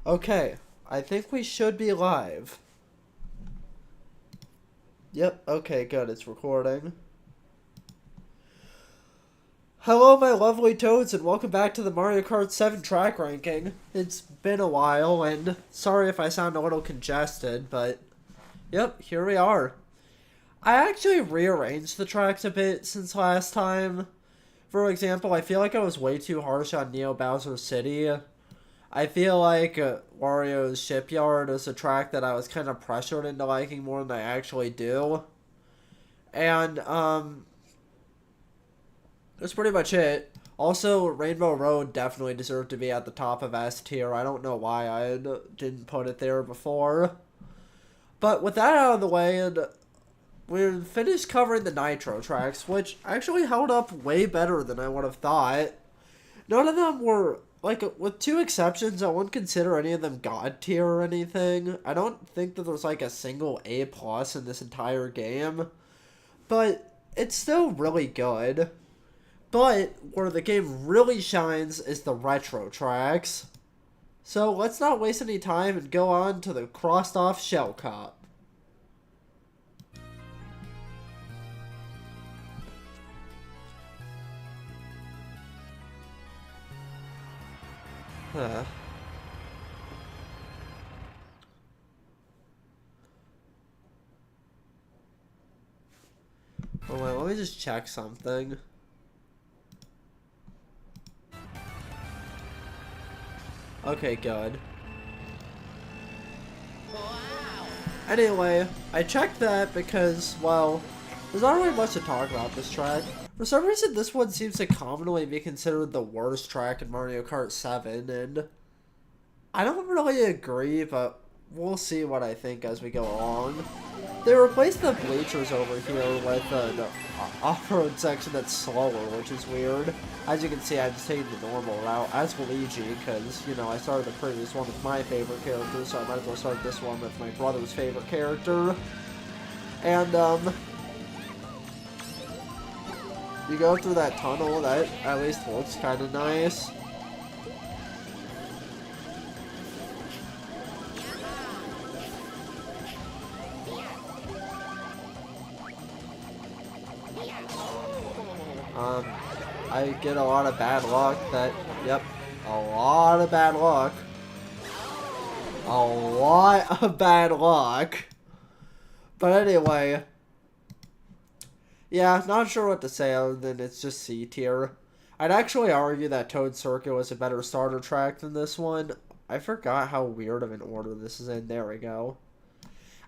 Okay, I think we should be live. Yep, okay, good, it's recording. Hello, my lovely toads, and welcome back to the Mario Kart 7 track ranking. It's been a while, and sorry if I sound a little congested, but yep, here we are. I actually rearranged the tracks a bit since last time. For example, I feel like I was way too harsh on Neo Bowser City. I feel like Wario's Shipyard is a track that I was kind of pressured into liking more than I actually do. And, that's pretty much it. Also, Rainbow Road definitely deserved to be at the top of S tier. I don't know why I didn't put it there before. But with that out of the way, and we finished covering the Nitro tracks, which actually held up way better than I would have thought. None of them were, like, with two exceptions, I wouldn't consider any of them God tier or anything. I don't think that there's, like, a single A+ in this entire game. But it's still really good. But where the game really shines is the retro tracks. So let's not waste any time and go on to the crossed off Shell Cop. Huh. Oh wait, let me just check something. Okay, good. Anyway, I checked that because, well, there's not really much to talk about this track. For some reason, this one seems to commonly be considered the worst track in Mario Kart 7, and I don't really agree, but we'll see what I think as we go along. They replaced the bleachers over here with an off-road section that's slower, which is weird. As you can see, I'm just taking the normal route as Luigi, because, you know, I started the previous one with my favorite character, so I might as well start this one with my brother's favorite character. And, you go through that tunnel, that at least looks kind of nice. I get a lot of bad luck that, yep, a lot of bad luck. A lot of bad luck. But anyway, yeah, not sure what to say other than it's just C tier. I'd actually argue that Toad Circuit was a better starter track than this one. I forgot how weird of an order this is in. There we go.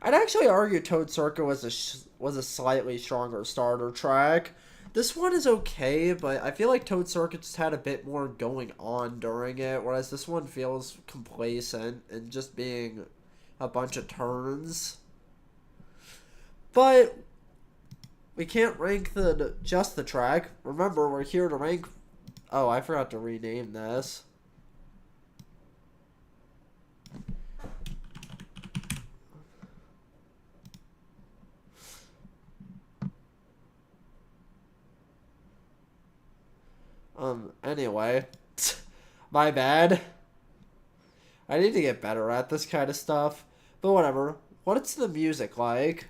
I'd actually argue Toad Circuit was a slightly stronger starter track. This one is okay, but I feel like Toad Circuit just had a bit more going on during it, whereas this one feels complacent and just being a bunch of turns. But we can't rank just the track. Remember, we're here to rank... Oh, I forgot to rename this. Anyway. My bad. I need to get better at this kind of stuff. But whatever. What's the music like?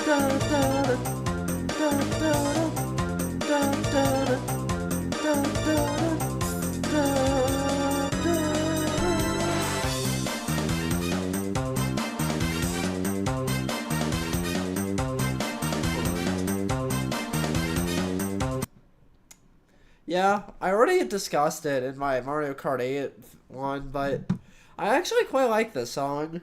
da da da da da da da. Yeah, I already discussed it in my Mario Kart 8 one, but I actually quite like this song.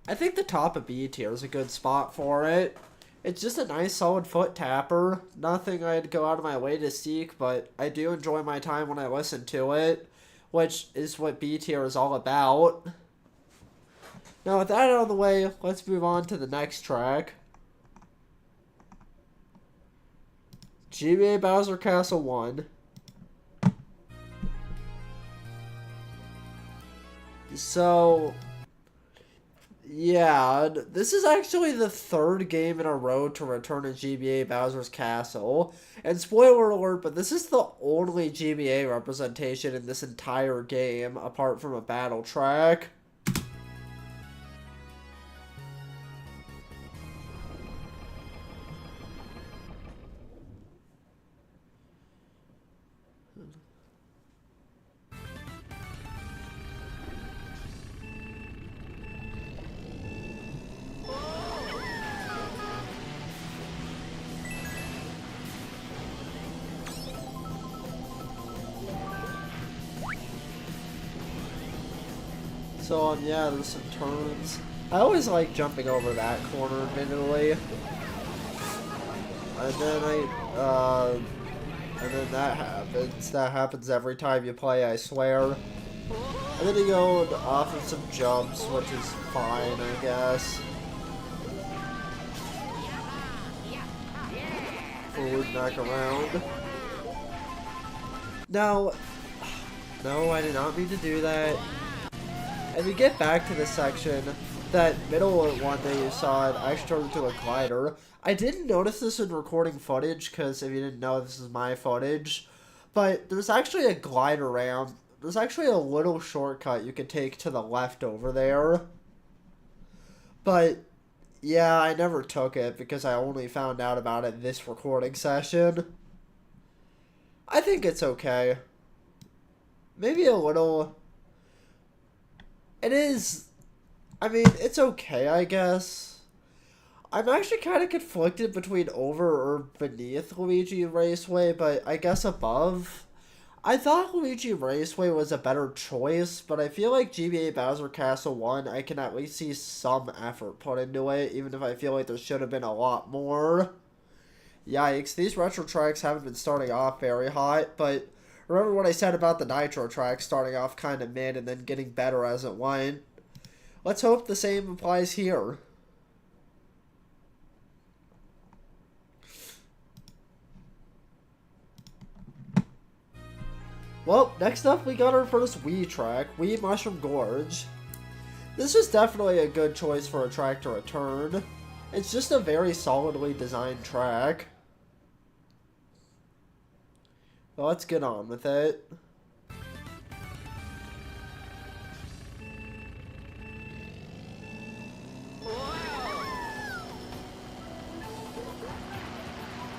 I think the top of B tier is a good spot for it. It's just a nice solid foot tapper. Nothing I'd go out of my way to seek, but I do enjoy my time when I listen to it, which is what B tier is all about. Now with that out of the way, let's move on to the next track. GBA Bowser Castle 1. So, yeah, this is actually the third game in a row to return to GBA Bowser's Castle. And spoiler alert, but this is the only GBA representation in this entire game, apart from a battle track. So, yeah, there's some turns. I always like jumping over that corner, admittedly. And then that happens. That happens every time you play, I swear. And then you go off of some jumps, which is fine, I guess. Forward, back around. Now, no, I did not mean to do that. If you get back to this section, that middle one that you saw, it actually turned into a glider. I didn't notice this in recording footage, because if you didn't know, this is my footage. But there's actually a glider ramp. There's actually a little shortcut you can take to the left over there. But, yeah, I never took it, because I only found out about it this recording session. I think it's okay. Maybe a little... It is, I mean, it's okay, I guess. I'm actually kind of conflicted between over or beneath Luigi Raceway, but I guess above. I thought Luigi Raceway was a better choice, but I feel like GBA Bowser Castle 1, I can at least see some effort put into it, even if I feel like there should have been a lot more. Yikes, these retro tracks haven't been starting off very hot, but... Remember what I said about the Nitro track starting off kind of mid and then getting better as it went. Let's hope the same applies here. Well, next up we got our first Wii track, Wii Mushroom Gorge. This is definitely a good choice for a track to return. It's just a very solidly designed track. Well, let's get on with it.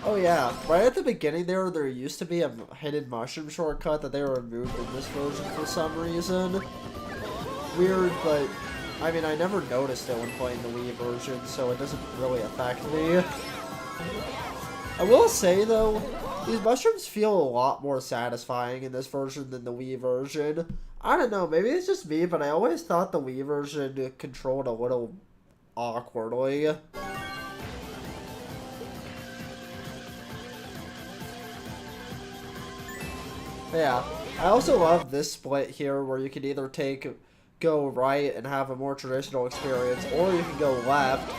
Oh yeah, right at the beginning there used to be a hidden mushroom shortcut that they removed in this version for some reason. Weird, but I mean I never noticed it when playing the Wii version, so it doesn't really affect me. I will say though, these mushrooms feel a lot more satisfying in this version than the Wii version. I don't know, maybe it's just me, but I always thought the Wii version controlled a little awkwardly. Yeah, I also love this split here where you can either go right and have a more traditional experience, or you can go left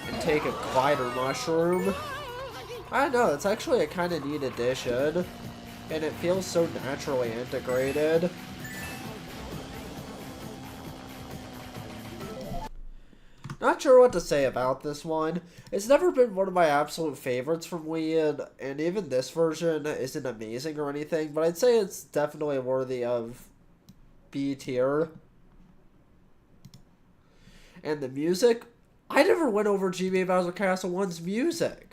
and take a glider mushroom. I don't know, it's actually a kind of neat addition, and it feels so naturally integrated. Not sure what to say about this one. It's never been one of my absolute favorites from Wii, and even this version isn't amazing or anything, but I'd say it's definitely worthy of B tier. And the music, I never went over GBA Bowser Castle 1's music.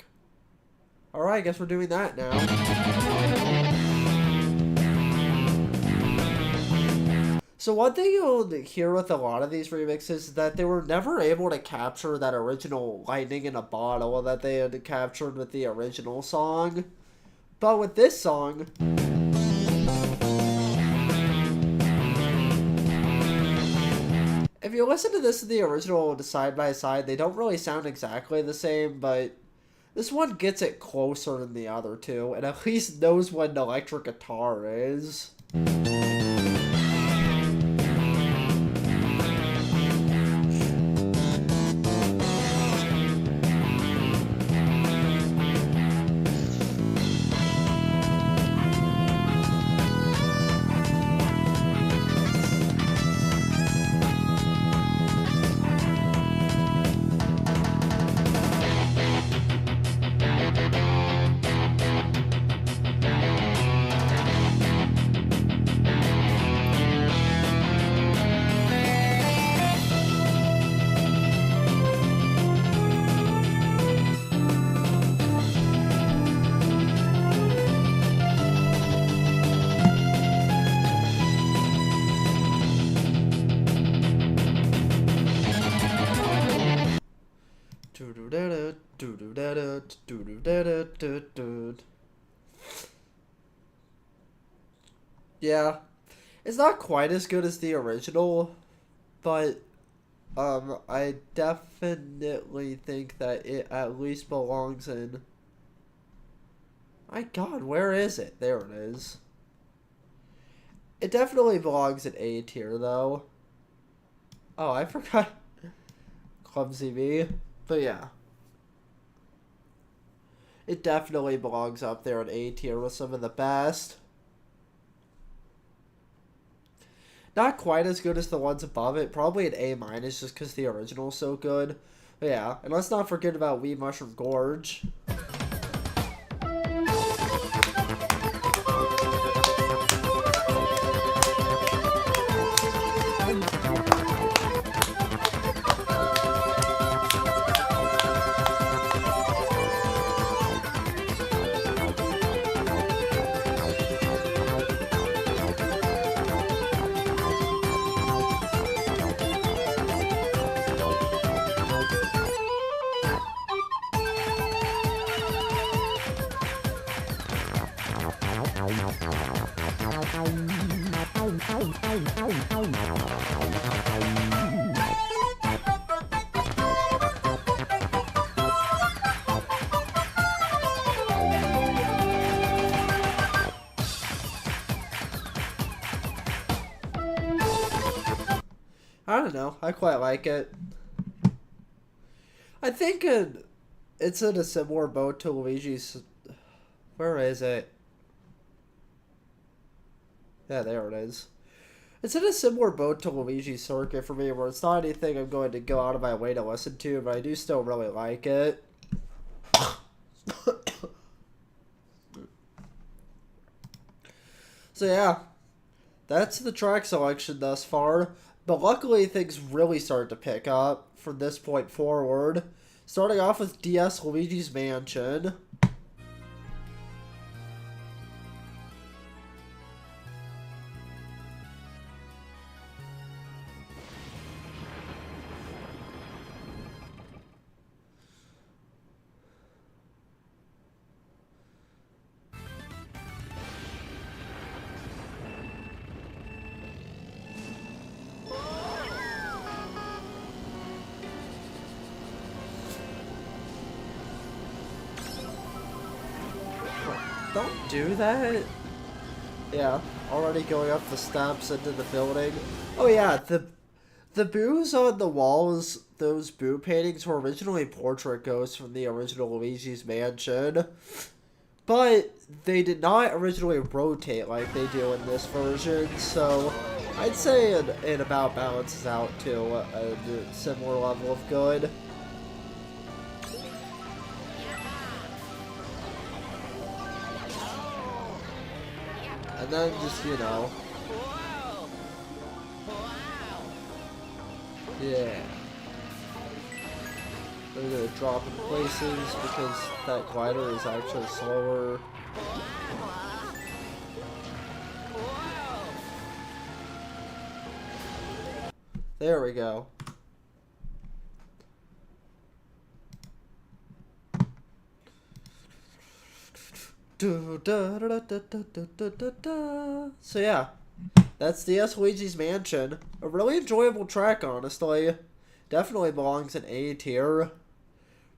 Alright, I guess we're doing that now. So one thing you'll hear with a lot of these remixes is that they were never able to capture that original lightning in a bottle that they had captured with the original song. But with this song, if you listen to this in the original side by side, they don't really sound exactly the same, but this one gets it closer than the other two, and at least knows what an electric guitar is. Yeah, it's not quite as good as the original, but I definitely think that it at least belongs in. My God, where is it? There it is. It definitely belongs in A tier, though. Oh, I forgot. Clumsy me. But yeah. It definitely belongs up there in A tier with some of the best. Not quite as good as the ones above it. Probably an A minus just because the original is so good. But yeah, and let's not forget about Wee Mushroom Gorge. I don't know. I quite like it. I think it's in a similar boat to Luigi's. Where is it? Yeah, there it is. It's in a similar boat to Luigi's Circuit for me, where it's not anything I'm going to go out of my way to listen to, but I do still really like it. So yeah, that's the track selection thus far. But luckily, things really start to pick up from this point forward. Starting off with DS Luigi's Mansion. Don't do that. Yeah, already going up the steps into the building. Oh yeah, the boos on the walls, those boo paintings were originally portrait ghosts from the original Luigi's Mansion. But they did not originally rotate like they do in this version, so I'd say it about balances out to a similar level of good. And then just, you know. Yeah. They're gonna drop in places because that glider is actually slower. There we go. So yeah, that's DS Luigi's Mansion. A really enjoyable track, honestly. Definitely belongs in A tier.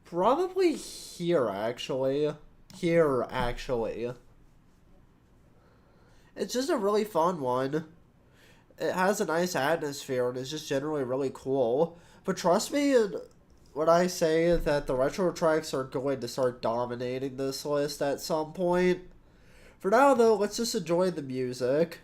Probably here, actually. Here, actually. It's just a really fun one. It has a nice atmosphere and it's just generally really cool. But trust me when I say that the retro tracks are going to start dominating this list at some point. For now, though, let's just enjoy the music.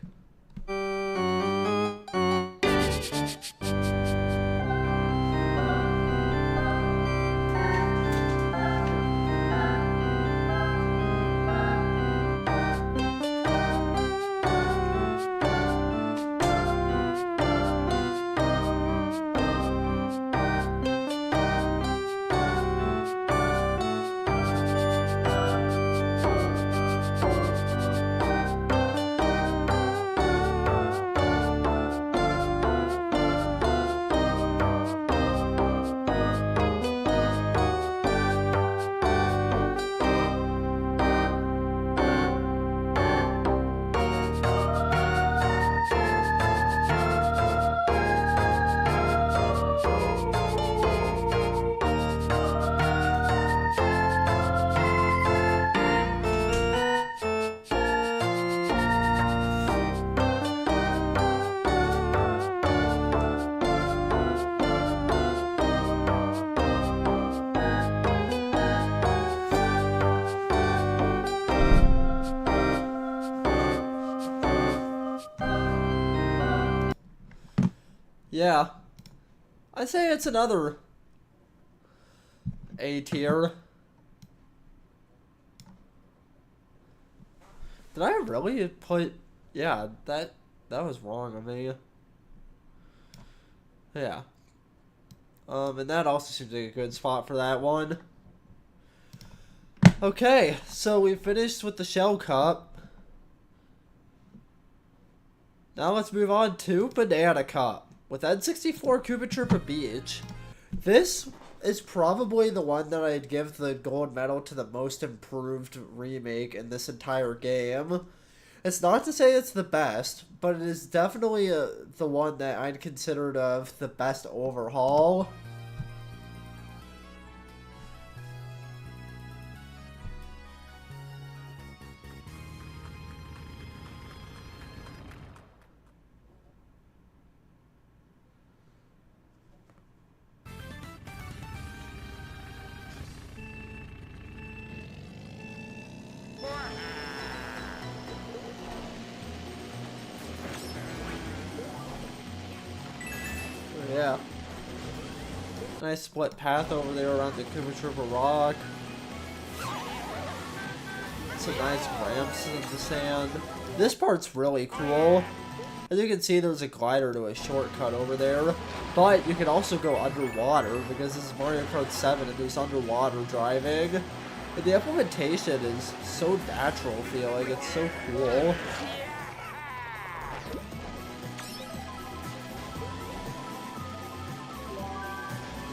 Yeah. I'd say it's another A tier. Did I really put... Yeah, that was wrong of me. Yeah. And that also seems like a good spot for that one. Okay, so we finished with the Shell Cup. Now let's move on to Banana Cup. With N64 Koopa Troopa Beach, this is probably the one that I'd give the gold medal to the most improved remake in this entire game. It's not to say it's the best, but it is definitely the one that I'd consider of the best overhaul. Yeah. Nice split path over there around the Koopa Troopa Rock. Some nice ramps in the sand. This part's really cool. As you can see, there's a glider to a shortcut over there. But you can also go underwater because this is Mario Kart 7 and there's underwater driving. And the implementation is so natural feeling. It's so cool.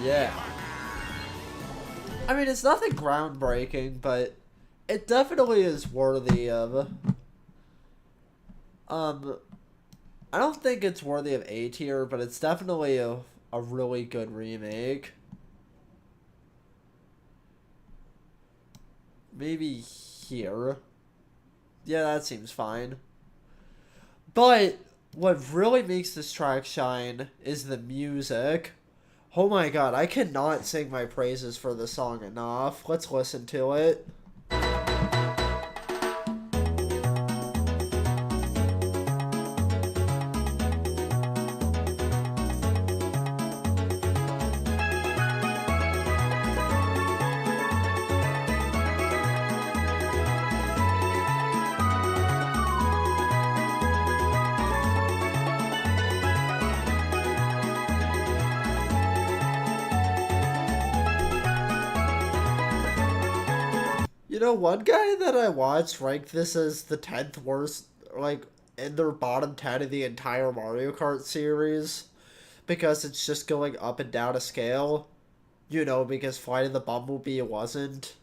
Yeah. I mean, it's nothing groundbreaking, but it definitely is worthy of... I don't think it's worthy of A tier, but it's definitely a really good remake. Maybe here. Yeah, that seems fine. But what really makes this track shine is the music. Oh my god, I cannot sing my praises for this song enough. Let's listen to it. You know, one guy that I watched ranked this as the 10th worst, like, in their bottom 10 of the entire Mario Kart series. because it's just going up and down a scale. You know, because Flight of the Bumblebee wasn't.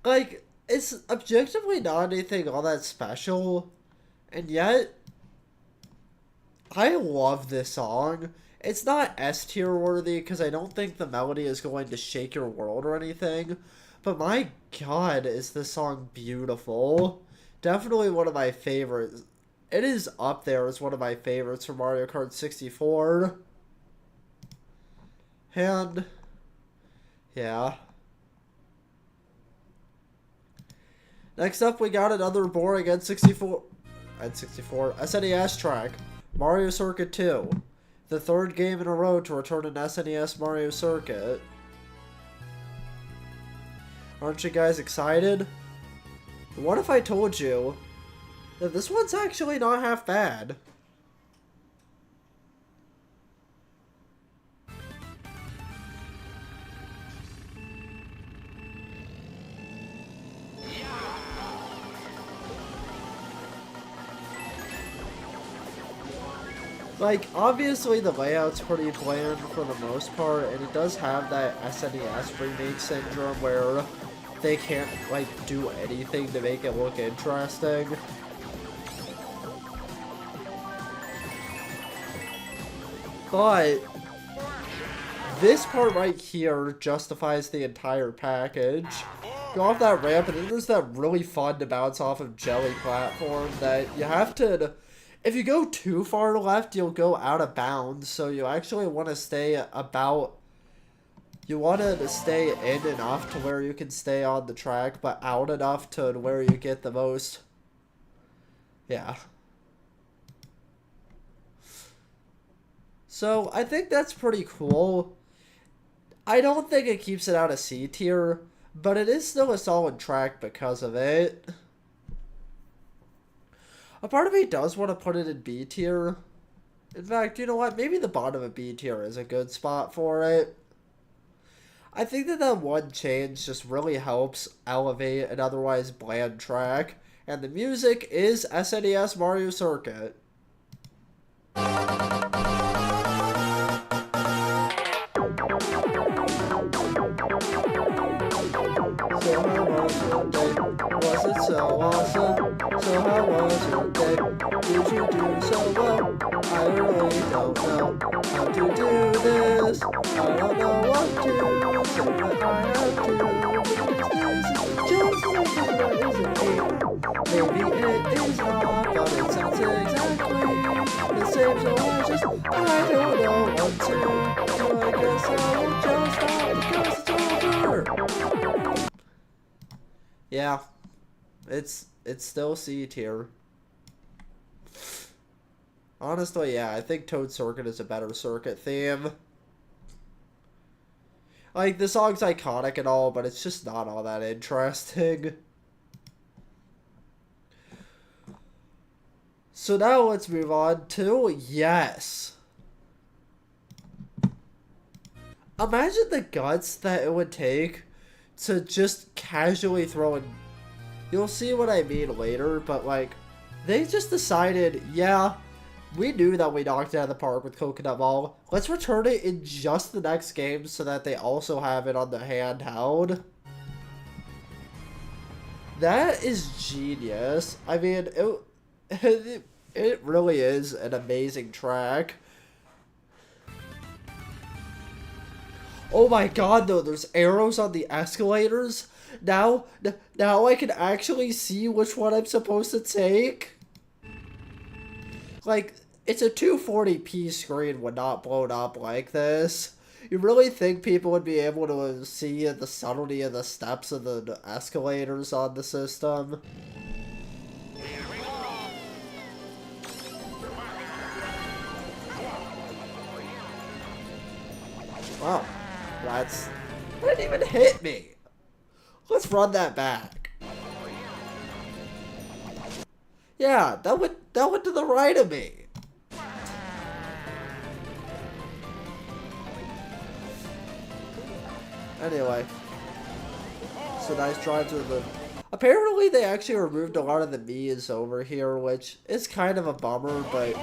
Like, it's objectively not anything all that special, and yet, I love this song. It's not S tier worthy because I don't think the melody is going to shake your world or anything, but my god, is this song beautiful. Definitely one of my favorites. It is up there as one of my favorites from Mario Kart 64. And, yeah. Next up, we got another boring N64 SNES track, Mario Circuit 2. The third game in a row to return an SNES Mario Circuit. Aren't you guys excited? What if I told you that this one's actually not half bad? Like, obviously the layout's pretty bland for the most part, and it does have that SNES remake syndrome where they can't, like, do anything to make it look interesting. But this part right here justifies the entire package. Go off that ramp, and then there's that really fun to bounce off of jelly platform that you have to... If you go too far left, you'll go out of bounds, so you actually want to stay about... You want to stay in enough to where you can stay on the track, but out enough to where you get the most... Yeah. So, I think that's pretty cool. I don't think it keeps it out of C tier, but it is still a solid track because of it. A part of me does want to put it in B tier. In fact, you know what? Maybe the bottom of B tier is a good spot for it. I think that one change just really helps elevate an otherwise bland track. And the music is SNES Mario Circuit. Was it so awesome? So how was your day? Did you do so well? I really don't know how to do this. I don't know what to say, but I have to. Just maybe it is not, but it sounds exactly the same. So I don't know what to. So I guess I will just stop because it's over. Yeah, it's still C tier. Honestly, yeah, I think Toad Circuit is a better circuit theme. Like, the song's iconic and all, but it's just not all that interesting. So now let's move on to Yes. Imagine the guts that it would take to just casually throw in... You'll see what I mean later, but like, they just decided, yeah, we knew that we knocked it out of the park with Coconut Ball. Let's return it in just the next game so that they also have it on the handheld. That is genius. I mean, it really is an amazing track. Oh my god, though, there's arrows on the escalators. Now I can actually see which one I'm supposed to take. Like, it's a 240p screen when not blown up like this. You really think people would be able to see the subtlety of the steps of the escalators on the system? Wow, that didn't even hit me. Let's run that back. Yeah, that went to the right of me. Anyway, so nice drive through the. Apparently, they actually removed a lot of the Mii's over here, which is kind of a bummer, but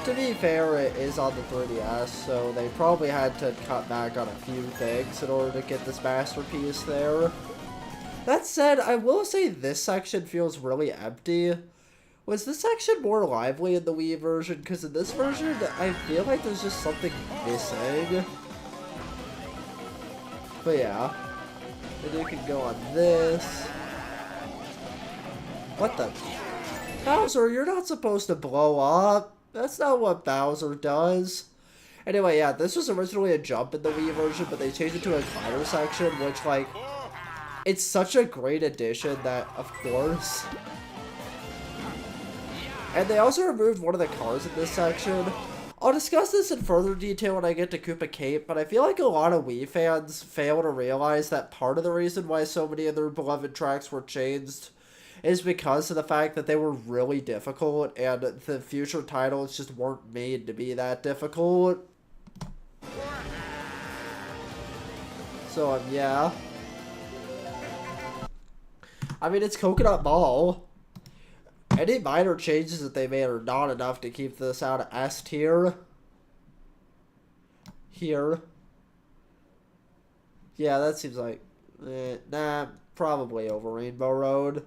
to be fair, it is on the 3DS, so they probably had to cut back on a few things in order to get this masterpiece there. That said, I will say this section feels really empty. Was this section more lively in the Wii version? Because in this version, I feel like there's just something missing. But yeah. And you can go on this. What the? Bowser, you're not supposed to blow up. That's not what Bowser does. Anyway, yeah, this was originally a jump in the Wii version, but they changed it to a glider section, which, like, it's such a great addition that, of course. And they also removed one of the cars in this section. I'll discuss this in further detail when I get to Koopa Cape, but I feel like a lot of Wii fans fail to realize that part of the reason why so many of their beloved tracks were changed is because of the fact that they were really difficult, and the future titles just weren't made to be that difficult. So, yeah. I mean, it's Coconut Ball. Any minor changes that they made are not enough to keep this out of S tier. Here. Yeah, that seems like... nah, probably over Rainbow Road.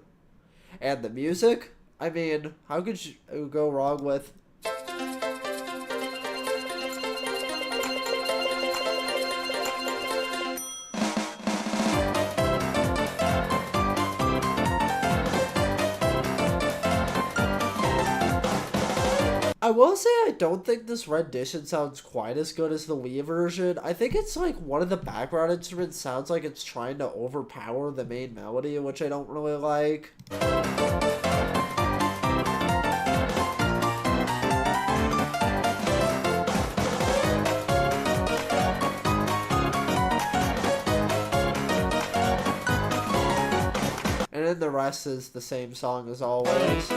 And the music? I mean, how could you go wrong with... I will say I don't think this rendition sounds quite as good as the Wii version. I think it's like one of the background instruments sounds like it's trying to overpower the main melody, which I don't really like. And then the rest is the same song as always.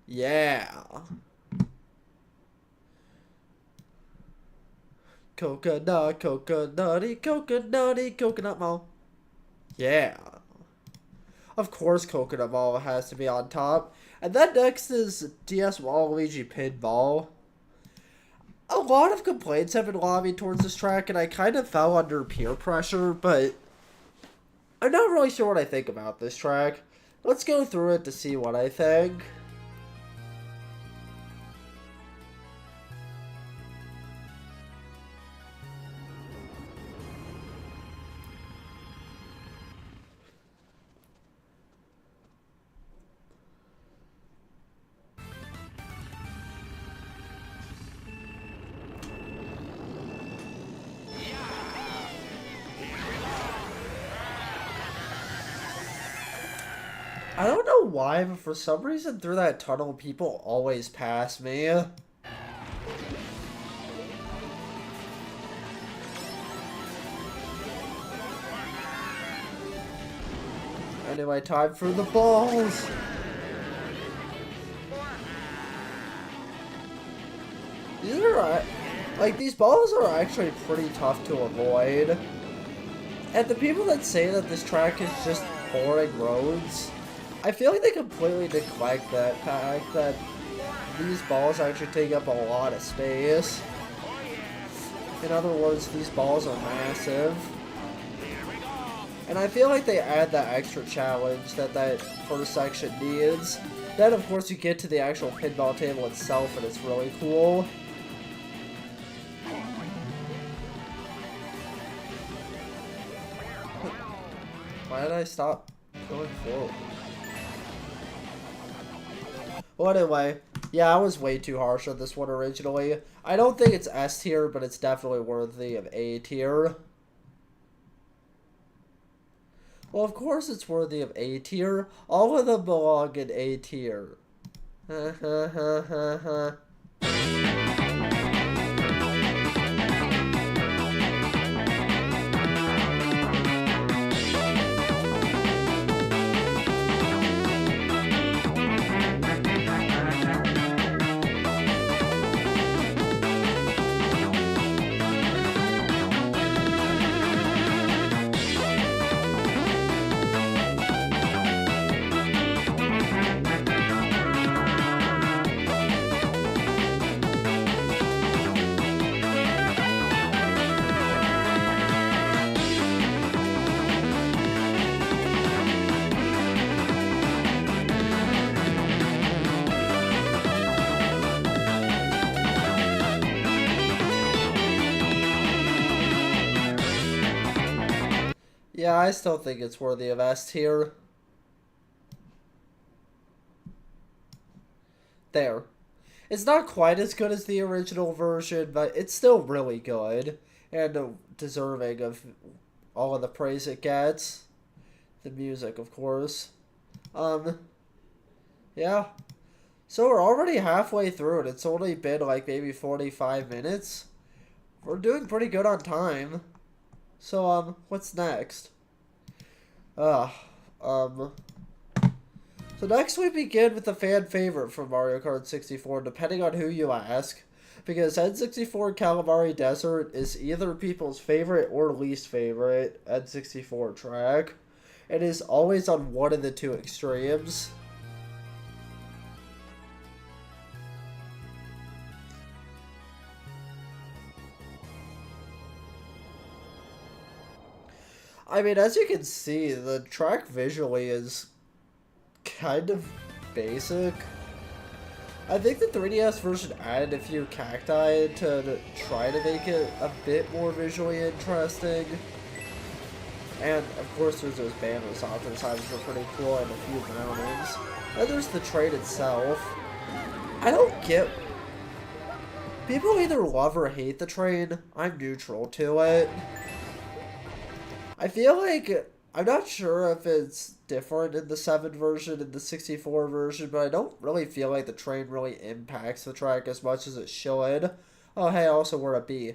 Yeah. Coconut, coconutty, coconutty, Coconut Mall. Yeah. Of course Coconut Mall has to be on top. And then next is DS Waluigi Pinball. A lot of complaints have been lobbied towards this track, and I kind of fell under peer pressure, but I'm not really sure what I think about this track. Let's go through it to see what I think. I don't know why, but for some reason through that tunnel, people always pass me. Anyway, time for the balls. These are, like, these balls are actually pretty tough to avoid. And the people that say that this track is just boring roads, I feel like they completely neglect that fact that these balls actually take up a lot of space. In other words, these balls are massive. And I feel like they add that extra challenge that that first section needs. Then, of course, you get to the actual pinball table itself, and it's really cool. Why did I stop going forward? Well, anyway, yeah, I was way too harsh on this one originally. I don't think it's S tier, but it's definitely worthy of A tier. Well, of course it's worthy of A tier. All of them belong in A tier. Ha ha ha ha ha. Yeah, I still think it's worthy of S tier. There. It's not quite as good as the original version, but it's still really good. And deserving of all of the praise it gets. The music, of course. Yeah. So we're already halfway through it. It's only been like maybe 45 minutes. We're doing pretty good on time. So, what's next? So next we begin with the fan favorite from Mario Kart 64, depending on who you ask. Because N64 Calamari Desert is either people's favorite or least favorite N64 track. It is always on one of the two extremes. I mean, as you can see, the track visually is kind of basic. I think the 3DS version added a few cacti to try to make it a bit more visually interesting. And, of course, there's those banners off to the side, which are pretty cool, and a few mountains. And there's the train itself. I don't get... People either love or hate the train. I'm neutral to it. I feel like, I'm not sure if it's different in the 7 version and the 64 version, but I don't really feel like the train really impacts the track as much as it should. Oh, hey, also we're a B.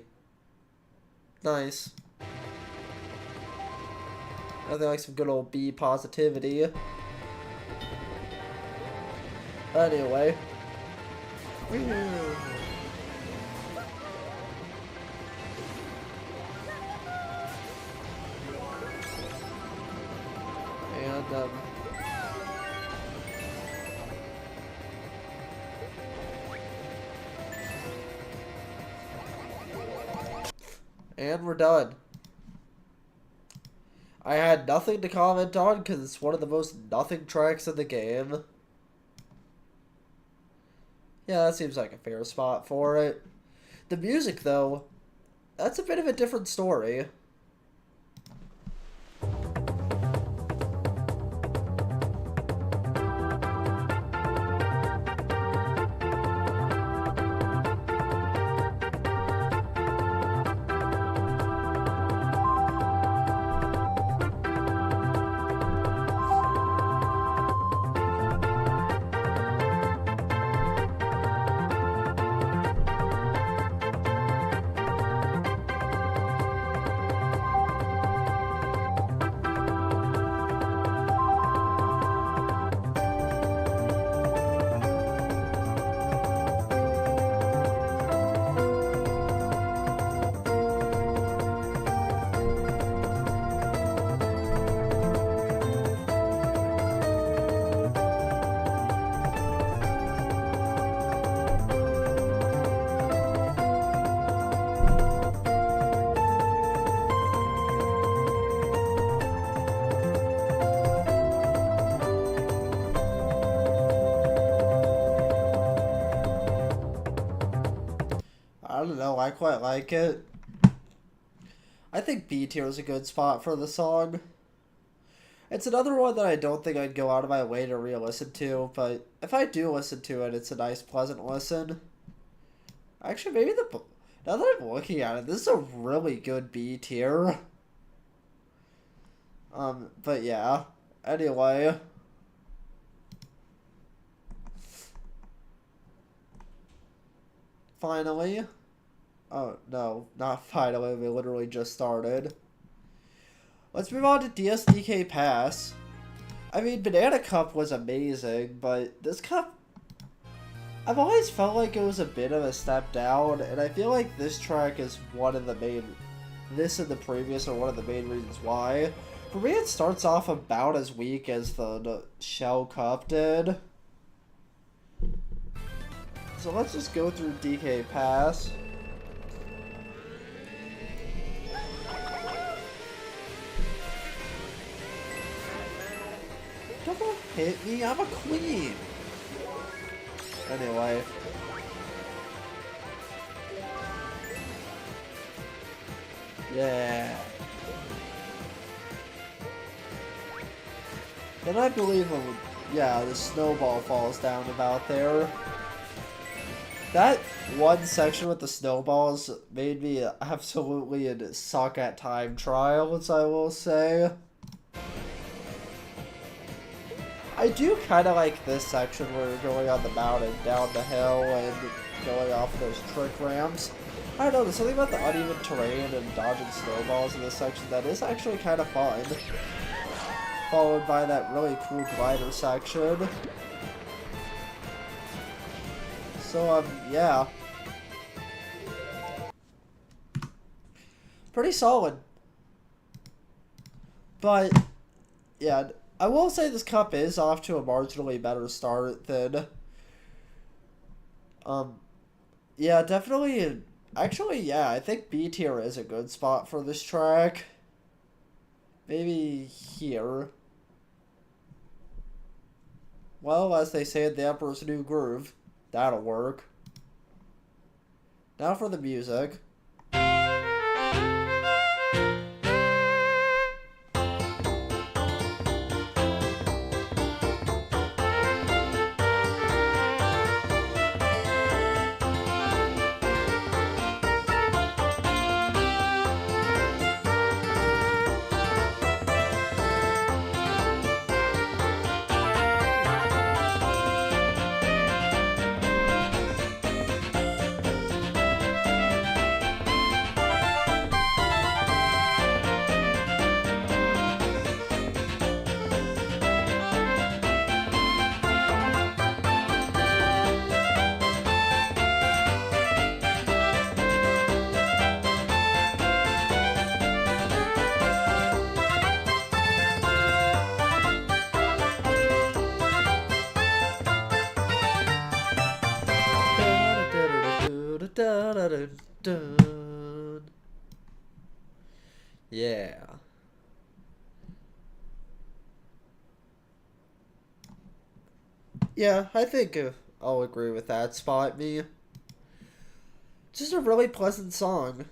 Nice. Nothing like some good old B positivity. Anyway. And we're done. I had nothing to comment on because it's one of the most nothing tracks in the game. Yeah, that seems like a fair spot for it. The music, though, that's a bit of a different story. I quite like it. I think B tier is a good spot for the song. It's another one that I don't think I'd go out of my way to re-listen to, but if I do listen to it, it's a nice, pleasant listen. Actually, maybe now that I'm looking at it, this is a really good B tier. But yeah. Anyway. Finally. Oh, no. Not finally. We literally just started. Let's move on to DSDK Pass. I mean, Banana Cup was amazing, but this cup... I've always felt like it was a bit of a step down, and I feel like this track is one of the main... This and the previous are one of the main reasons why. For me, it starts off about as weak as the Shell Cup did. So let's just go through DK Pass. Don't hit me, I'm a queen! Anyway. Yeah. And I believe, yeah, the snowball falls down about there. That one section with the snowballs made me absolutely suck at time trials, I will say. I do kind of like this section where you're going on the mountain, down the hill, and going off those trick ramps. I don't know, there's something about the uneven terrain and dodging snowballs in this section that is actually kind of fun. Followed by that really cool glider section. So, yeah. Pretty solid. But, yeah, I will say this cup is off to a marginally better start than... yeah, definitely... Actually, yeah, I think B tier is a good spot for this track. Maybe here. Well, as they say in The Emperor's New Groove, that'll work. Now for the music. Yeah. Yeah, I think I'll agree with that spot. Just a really pleasant song.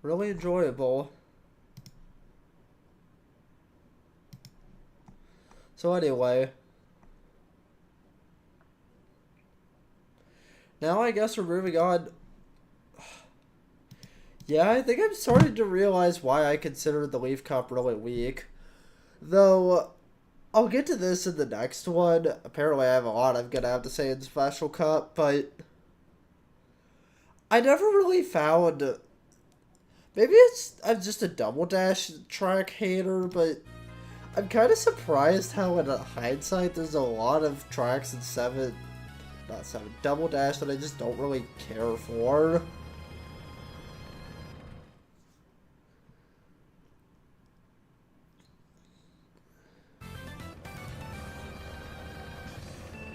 Really enjoyable. So anyway. Now I guess we're moving on. Yeah, I think I'm starting to realize why I consider the Leaf Cup really weak. Though, I'll get to this in the next one. Apparently I have a lot I'm gonna have to say in Special Cup, but... I never really found... Maybe I'm just a Double Dash track hater, but... I'm kind of surprised how in hindsight there's a lot of tracks in Double Dash that I just don't really care for.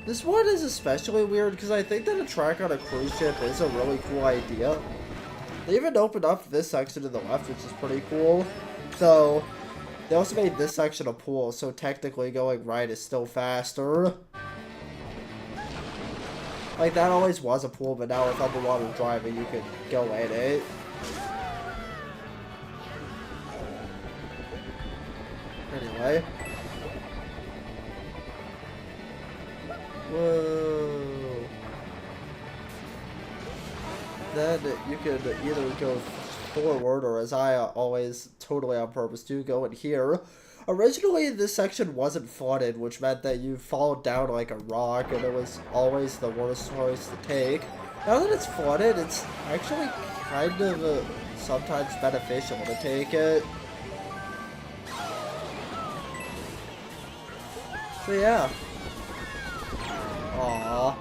This one is especially weird because I think that a track on a cruise ship is a really cool idea. They even opened up this section to the left, which is pretty cool. Though, they also made this section a pool, so technically going right is still faster. Like, that always was a pool, but now with underwater driving, you can go in it. Anyway. Whoa. Then you could either go forward, or as I always totally on purpose do, go in here. Originally, this section wasn't flooded, which meant that you fall down like a rock, and it was always the worst choice to take. Now that it's flooded, it's actually kind of sometimes beneficial to take it. So yeah. Aww.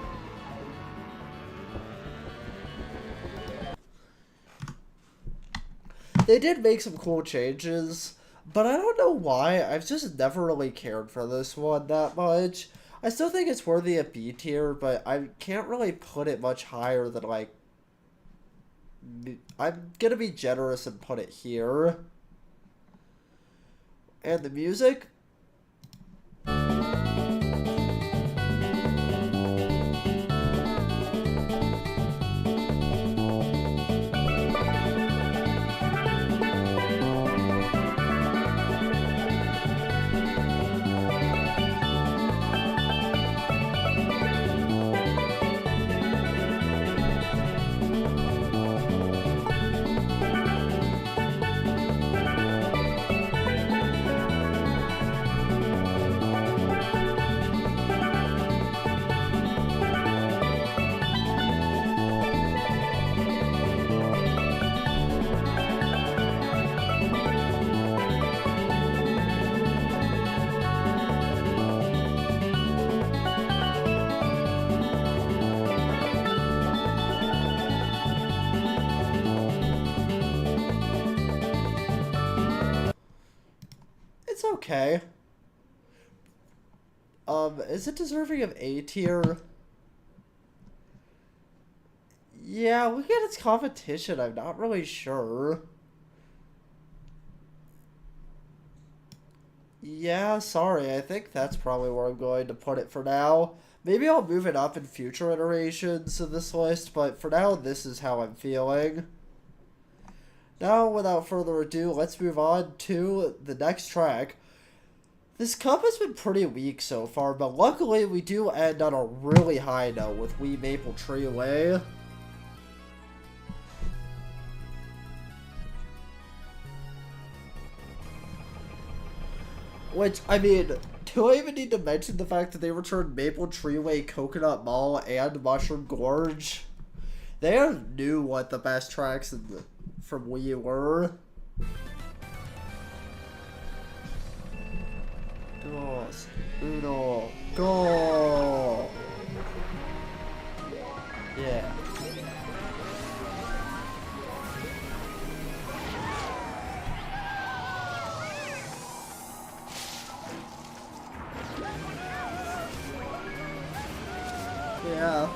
They did make some cool changes, but I don't know why. I've just never really cared for this one that much. I still think it's worthy of B tier, but I can't really put it much higher than, like... I'm gonna be generous and put it here. And the music? It's okay. Is it deserving of A tier? Yeah, look at its competition. I'm not really sure. Yeah, sorry. I think that's probably where I'm going to put it for now. Maybe I'll move it up in future iterations of this list, but for now, this is how I'm feeling. Now, without further ado, let's move on to the next track. This cup has been pretty weak so far, but luckily we do end on a really high note with Wee Maple Tree Way. Which, I mean, do I even need to mention the fact that they returned Maple Treeway, Coconut Mall, and Mushroom Gorge? They knew what the best tracks from Wii were. Dos, uno, go! Yeah. Yeah.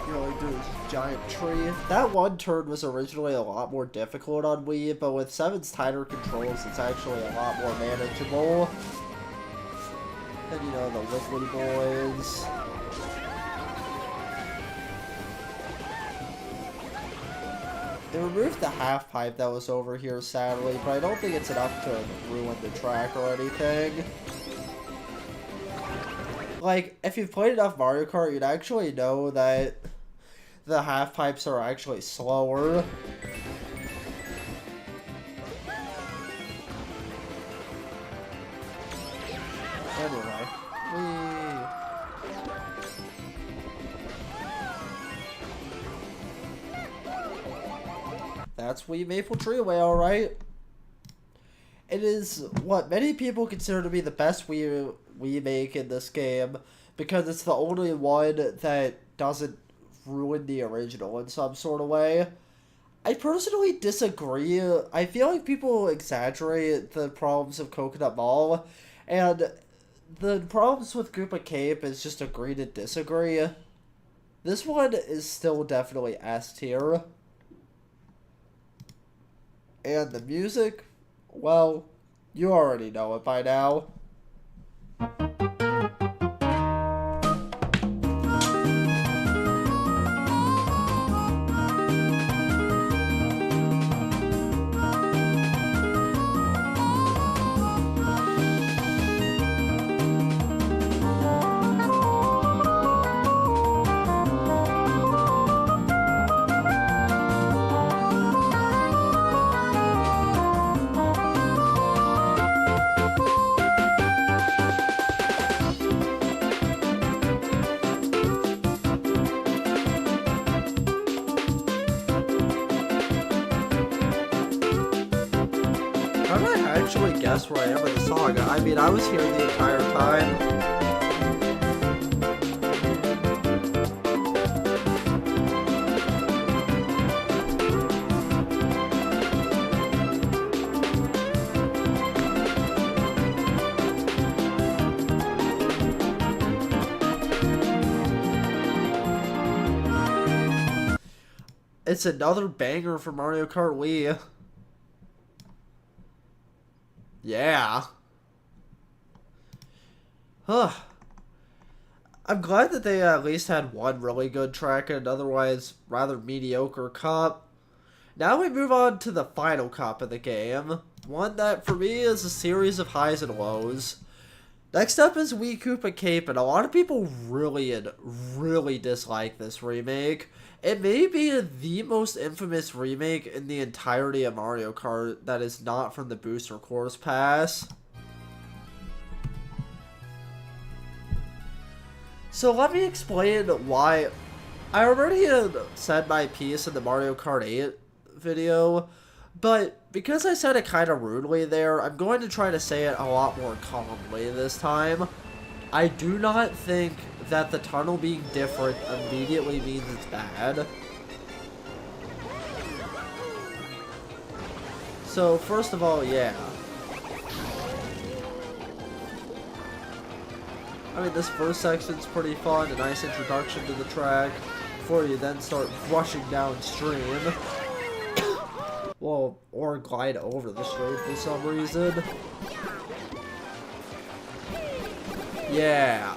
You only do this giant tree. That one turn was originally a lot more difficult on Wii, but with 7's tighter controls, it's actually a lot more manageable. And you know, the Wiggly Boys. They removed the half pipe that was over here, sadly, but I don't think it's enough to ruin the track or anything. Like, if you've played enough Mario Kart, you'd actually know that the half pipes are actually slower. Anyway, that's Wee Maple Treeway, alright. It is what many people consider to be the best Wii make in this game, because it's the only one that doesn't ruin the original in some sort of way. I personally disagree. I feel like people exaggerate the problems of Coconut Mall, and the problems with Koopa Cape is just agree to disagree. This one is still definitely S tier. And the music, well, you already know it by now. did I actually guess where I am in the song? I mean, I was here the entire time. It's another banger for Mario Kart Wii. Yeah. Huh. I'm glad that they at least had one really good track and otherwise rather mediocre cup. Now we move on to the final cup of the game. One that for me is a series of highs and lows. Next up is Wii Koopa Cape, and a lot of people really dislike this remake. It may be the most infamous remake in the entirety of Mario Kart that is not from the Booster Course Pass. So let me explain why. I already had said my piece in the Mario Kart 8 video, but because I said it kind of rudely there, I'm going to try to say it a lot more calmly this time. I do not think that the tunnel being different immediately means it's bad. So, first of all, yeah. I mean, this first section's pretty fun, a nice introduction to the track, before you then start rushing downstream. Well, or glide over the stream for some reason. Yeah.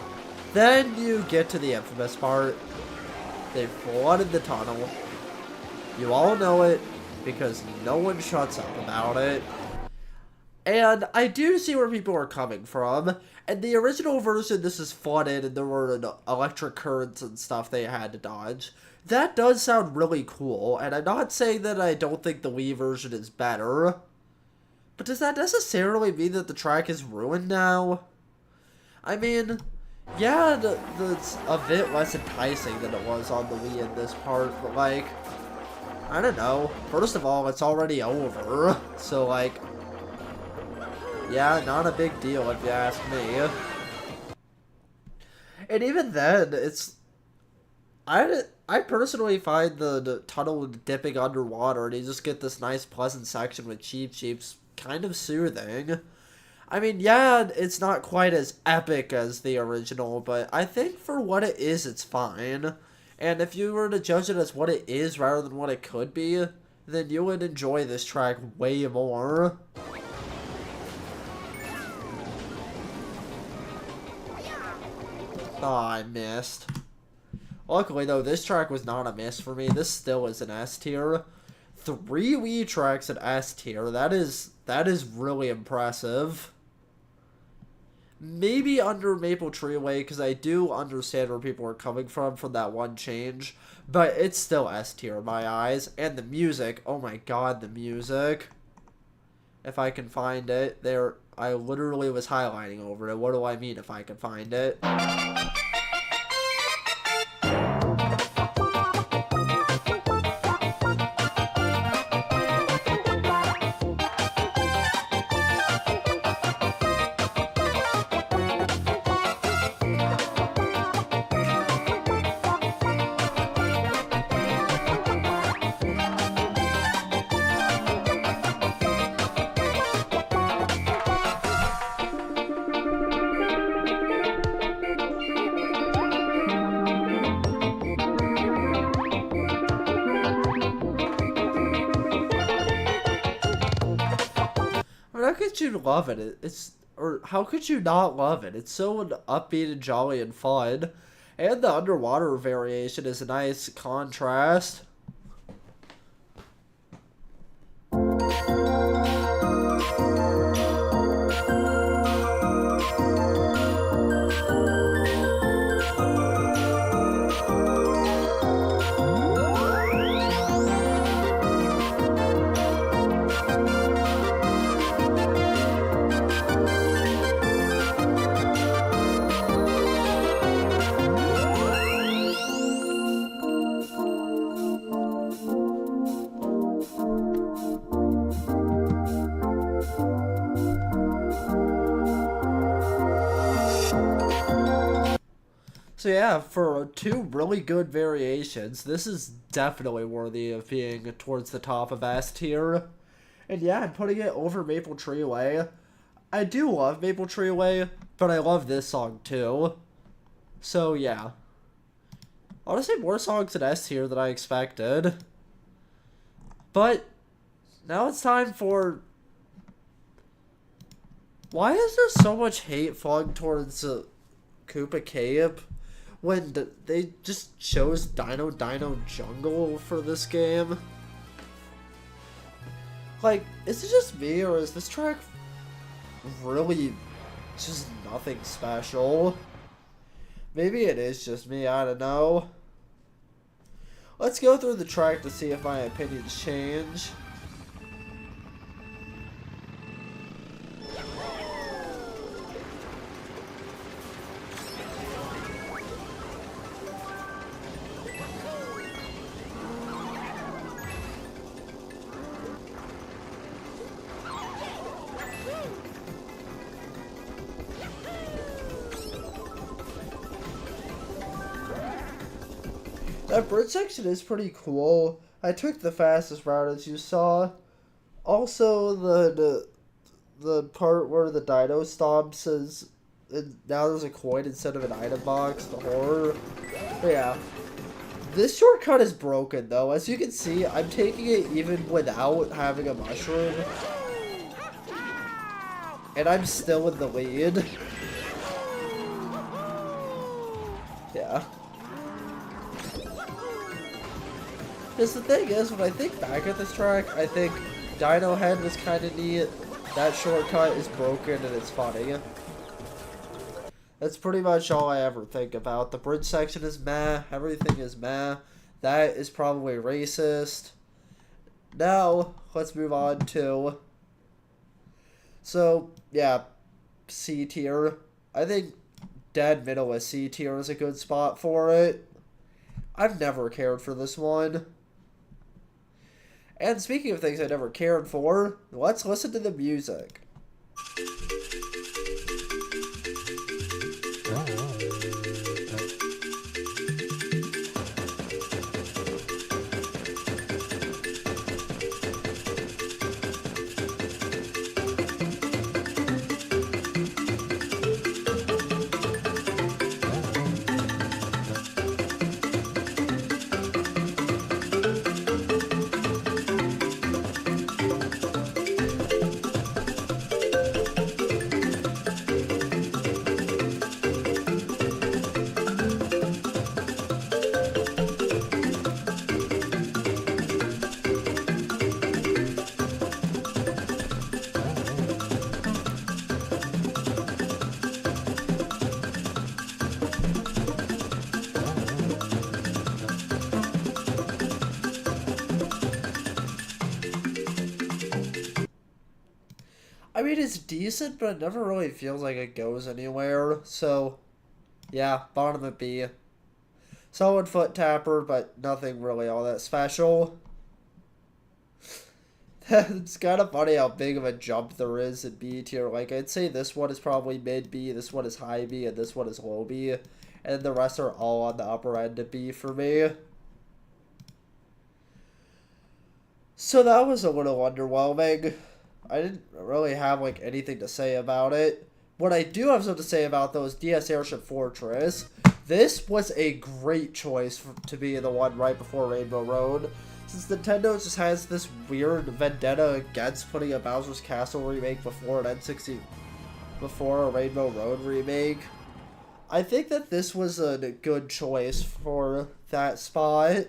Then you get to the infamous part. They flooded the tunnel. You all know it, because no one shuts up about it. And I do see where people are coming from. In the original version, this is flooded, and there were electric currents and stuff they had to dodge. That does sound really cool, and I'm not saying that I don't think the Wii version is better. But does that necessarily mean that the track is ruined now? I mean, yeah, it's a bit less enticing than it was on the Wii in this part, but like, I don't know. First of all, it's already over, so like, yeah, not a big deal if you ask me. And even then, it's, I personally find the tunnel dipping underwater, and you just get this nice pleasant section with Cheep Cheeps kind of soothing. I mean, yeah, it's not quite as epic as the original, but I think for what it is, it's fine. And if you were to judge it as what it is rather than what it could be, then you would enjoy this track way more. Oh, I missed. Luckily, though, this track was not a miss for me. This still is an S tier. 3 Wii tracks at S tier. That is really impressive. Maybe under Maple Tree Way, because I do understand where people are coming from that one change. But it's still S tier in my eyes. And the music, oh my god, the music. If I can find it. There, I literally was highlighting over it. What do I mean if I can find it? How could you love it? Or how could you not love it? It's so upbeat and jolly and fun. And the underwater variation is a nice contrast. So yeah, for two really good variations, this is definitely worthy of being towards the top of S tier. And yeah, I'm putting it over Maple Tree Way. I do love Maple Tree Way, but I love this song too. So yeah. Honestly, more songs in S tier than I expected. But now it's time for... Why is there so much hate flung towards Koopa Cape when they just chose Dino Dino Jungle for this game? Like, is it just me, or is this track really just nothing special? Maybe it is just me, I don't know. Let's go through the track to see if my opinions change. That bridge section is pretty cool. I took the fastest route, as you saw. Also, the part where the dino stomps is now there's a coin instead of an item box. The horror. But yeah, this shortcut is broken though. As you can see, I'm taking it even without having a mushroom, and I'm still in the lead. Yeah. Because the thing is, when I think back at this track, I think Dino Head was kind of neat. That shortcut is broken and it's funny. That's pretty much all I ever think about. The bridge section is meh. Everything is meh. That is probably racist. Now, let's move on to... So, yeah, C tier. I think dead middle of C tier is a good spot for it. I've never cared for this one. And speaking of things I never cared for, let's listen to the music. I mean, it's decent, but it never really feels like it goes anywhere. So, yeah, bottom of B. Solid foot tapper, but nothing really all that special. It's kind of funny how big of a jump there is in B tier. Like, I'd say this one is probably mid B, this one is high B, and this one is low B. And the rest are all on the upper end of B for me. So that was a little underwhelming. I didn't really have, like, anything to say about it. What I do have something to say about, though, is DS Airship Fortress. This was a great choice to be the one right before Rainbow Road. Since Nintendo just has this weird vendetta against putting a Bowser's Castle remake before an N60... before a Rainbow Road remake. I think that this was a good choice for that spot.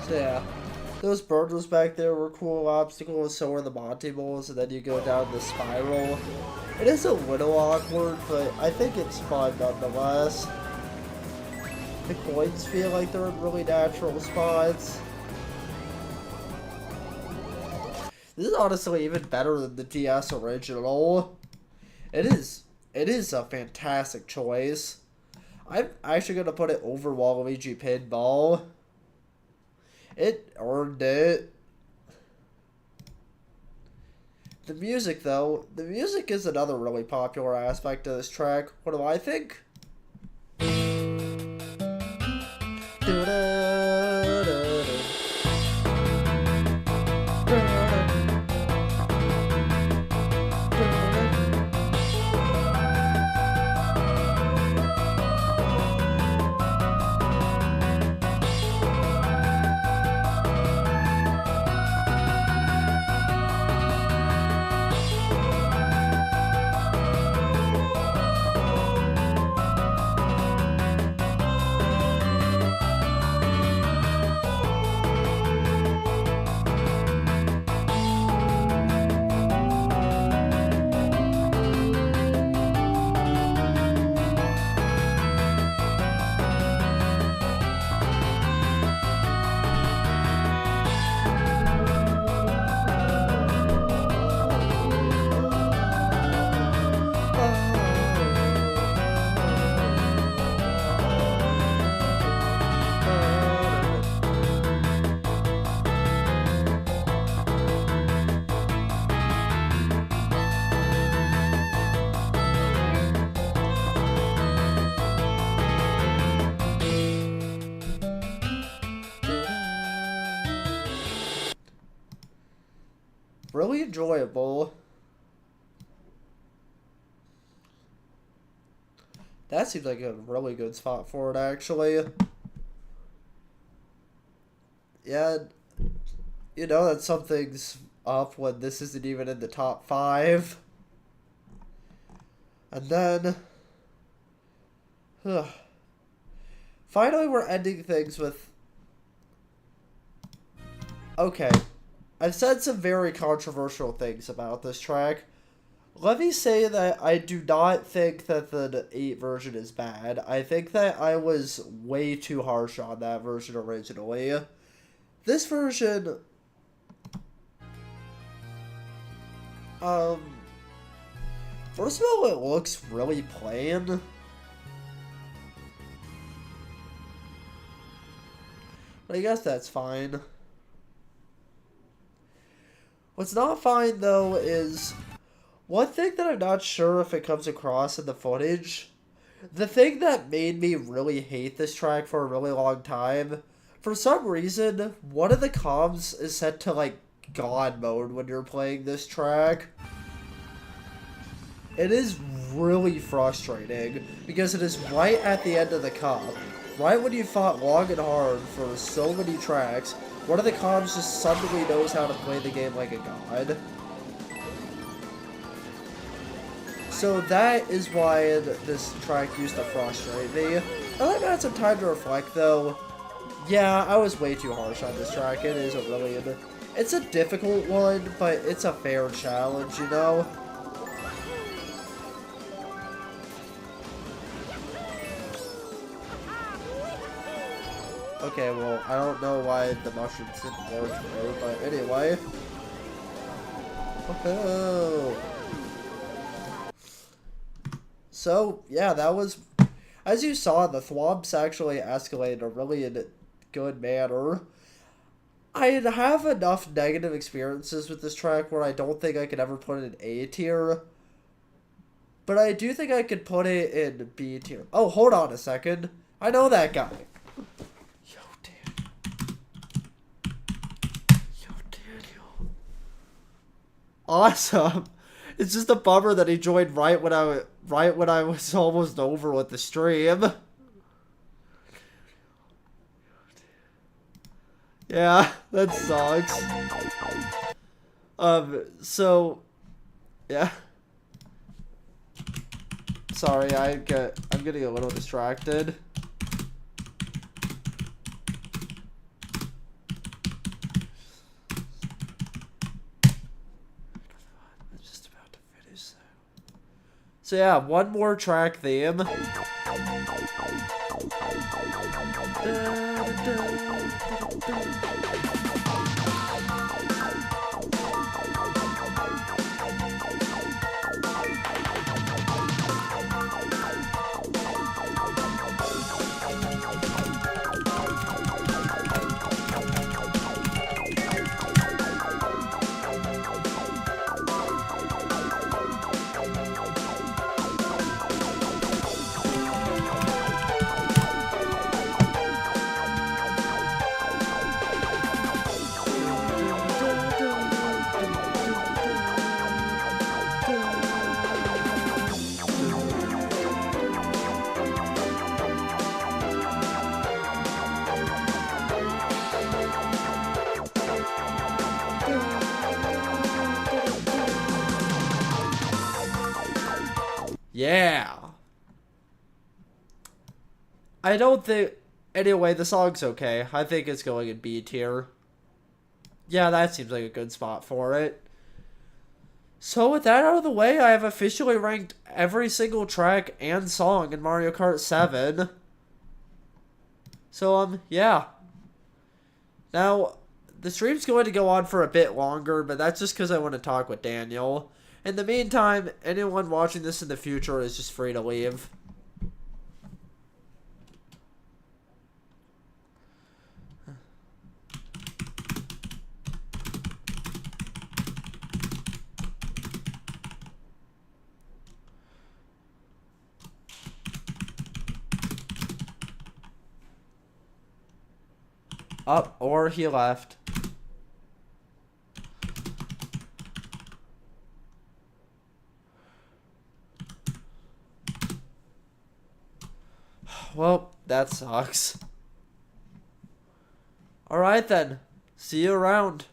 So yeah, Those boulders back there were cool obstacles, so were the Monty Moles, and then you go down the spiral. It is a little awkward, but I think it's fun nonetheless. The coins feel like they're in really natural spots. This is honestly even better than the DS original. It is a fantastic choice. I'm actually going to put it over Waluigi Pinball. It earned it. The music, though. The music is another really popular aspect of this track. What do I think? Really enjoyable. That seems like a really good spot for it, actually. Yeah, you know that something's up when this isn't even in the top 5. And then... finally, we're ending things with... Okay. I've said some very controversial things about this track. Let me say that I do not think that the 8 version is bad. I think that I was way too harsh on that version originally. This version... First of all, it looks really plain. But I guess that's fine. What's not fine, though, is one thing that I'm not sure if it comes across in the footage. The thing that made me really hate this track for a really long time, for some reason, one of the comms is set to, like, God mode when you're playing this track. It is really frustrating, because it is right at the end of the cup. Right when you fought long and hard for so many tracks, one of the comms just suddenly knows how to play the game like a god. So that is why this track used to frustrate me. Now that I've had some time to reflect, though, yeah, I was way too harsh on this track. It is a really... It's a difficult one, but it's a fair challenge, you know? Okay, well, I don't know why the mushrooms didn't work there, but anyway. Oh. So, yeah, that was... As you saw, the thwomps actually escalated a really good manner. I have enough negative experiences with this track where I don't think I could ever put it in A tier. But I do think I could put it in B tier. Oh, hold on a second. I know that guy. Awesome. It's just a bummer that he joined right when I was almost over with the stream. Yeah, that sucks. So yeah. Sorry, I'm getting a little distracted. So yeah, one more track theme. Yeah. I don't think... Anyway, the song's okay. I think it's going in B tier. Yeah, that seems like a good spot for it. So with that out of the way, I have officially ranked every single track and song in Mario Kart 7. So, yeah. Now, the stream's going to go on for a bit longer, but that's just because I want to talk with Daniel. In the meantime, anyone watching this in the future is just free to leave. Up, or he left. Well, that sucks. Alright then. See you around.